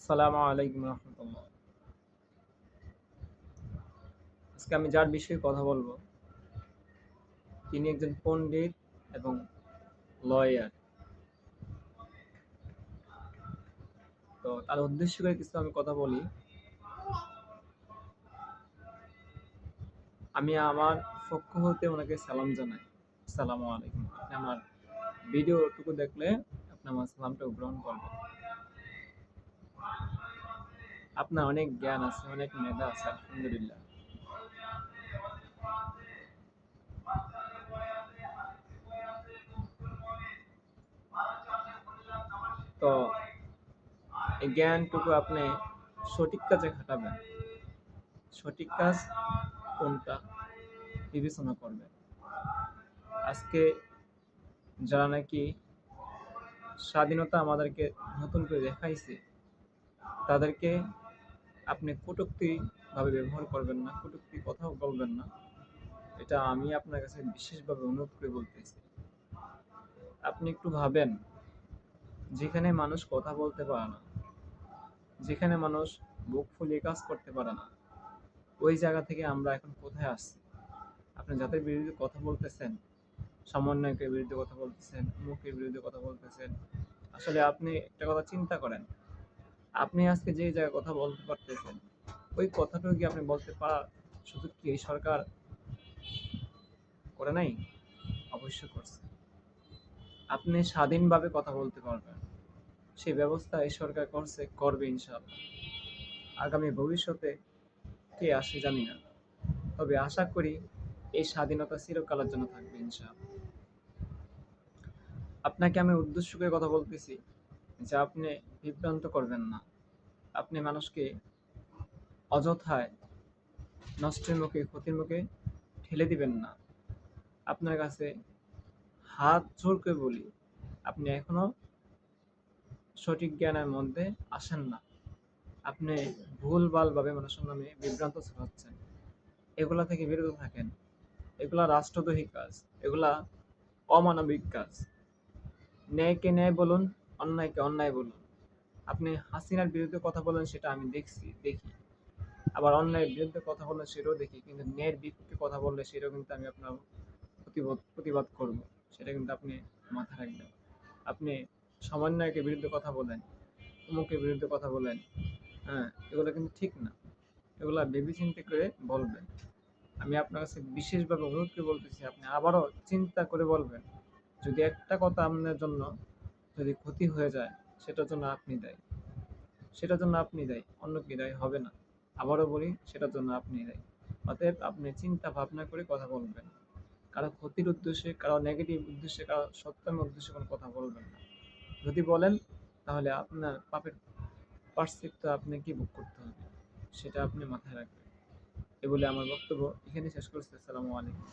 আসসালামু আলাইকুম রহমতুল্লাহ। আজকে আমি যার বিষয়ে কথা বলবো তিনি একজন পণ্ডিত এবং লয়ার। তো তার উদ্দেশ্য করে কিছু আমি কথা বলি। আমি আমার পক্ষ হতে ওনাকে সালাম জানাই। আসসালামু আলাইকুম। আপনি আমার ভিডিওটুকু দেখলে আপনি আমার সালামটাও গ্রহণ করবেন। আপনার অনেক জ্ঞান আছে, অনেক মেধা আছে, আলহামদুলিল্লাহ। তো এই জ্ঞানটুকু আপনি সঠিক কাজে খাটাবেন। সঠিক কাজ কোনটা বিবেচনা করবেন। আজকে যারা নাকি স্বাধীনতা আমাদেরকে নতুন করে দেখাইছে, তাদেরকে আপনি কটূক্তি ভাবে ব্যবহার করবেন না, কটূক্তি কথাও বলবেন না। এটা আমি আপনার কাছে বিশেষভাবে অনুরোধ করে বলতেছি। আপনি একটু ভাবেন, যেখানে মানুষ কথা বলতে পারে না, যেখানে মানুষ বুক ফুলিয়ে কাজ করতে পারে না, ওই জায়গা থেকে আমরা এখন কোথায় আসছি? আপনি যাদের বিরুদ্ধে কথা বলতেছেন, সমন্বয়কের বিরুদ্ধে কথা বলতেছেন, মুখের বিরুদ্ধে কথা বলতেছেন, আসলে আপনি একটা কথা চিন্তা করেন। আপনি আজকে যে জায়গায় কথা বলতে পারতেছেন, ওই কথাটাও কি আপনি বলতে পারার সুযোগ কি এই সরকার করে নাই? অবশ্যই করছে। আপনি স্বাধীনভাবে কথা বলতে পারবেন, সেই ব্যবস্থা এই সরকার করছে, করবে ইনশাআল্লাহ। আগামী ভবিষ্যতে কে আসে জানি না, তবে আশা করি এই স্বাধীনতা চিরকালের জন্য থাকবে ইনশাআল্লাহ। আপনাকে আমি উদ্দেশ্য করে কথা বলতেছি যে আপনি বিভ্রান্ত করবেন না। আপনি মানুষকে অযথায় নষ্টের মুখে, ক্ষতির মুখে ঠেলে দিবেন না। আপনার কাছে হাত জোর করে বলি, আপনি এখনো সঠিক জ্ঞানের মধ্যে আসেন না। আপনি ভুলভালভাবে মানুষের নামে বিভ্রান্ত ছড়াচ্ছেন। এগুলা থেকে বিরত থাকেন। এগুলা রাষ্ট্রদ্রোহী কাজ, এগুলা অমানবিক কাজ। ন্যায়কে ন্যায় বলুন, অন্যায়কে অন্যায় বলুন। আপনি হাসিনার বিরুদ্ধে কথা বলেন, সেটা আমি দেখি। আবার অন্যায়ের বিরুদ্ধে কথা বললে সেটাও দেখি, কিন্তু ন্যায়ের বিপক্ষে কথা বললে সেটাও কিন্তু আমি আপনার প্রতিবাদ করব। সেটা কিন্তু আপনি মাথায় রাখবেন। আপনি সমন্বয়কের বিরুদ্ধে কথা বলেন, অমুকের বিরুদ্ধে কথা বলেন, হ্যাঁ, এগুলো কিন্তু ঠিক না। এগুলা ভেবেচিন্তে করে বলবেন। আমি আপনার কাছে বিশেষভাবে অনুরোধ করে বলতেছি, আপনি আবারও চিন্তা করে বলবেন। যদি একটা কথা আপনার জন্য যদি ক্ষতি হয়ে যায়, সেটার জন্য আপনি দায়ী। সেটার জন্য আপনি দায়ী, অন্য কি দায়ী হবে না। আবারও বলি, সেটার জন্য আপনি দায়ী। অতএব আপনি চিন্তা ভাবনা করে কথা বলবেন। কারো ক্ষতির উদ্দেশ্যে, কারো নেগেটিভ উদ্দেশ্যে, কারো সত্যমের উদ্দেশ্যে কোনো কথা বলবেন না। যদি বলেন, তাহলে আপনার পাপের প্রায়শ্চিত্ত আপনাকে ভোগ করতে হবে। সেটা আপনি মাথায় রাখবেন। এ বলে আমার বক্তব্য এখানে শেষ করছি। আসসালামু আলাইকুম।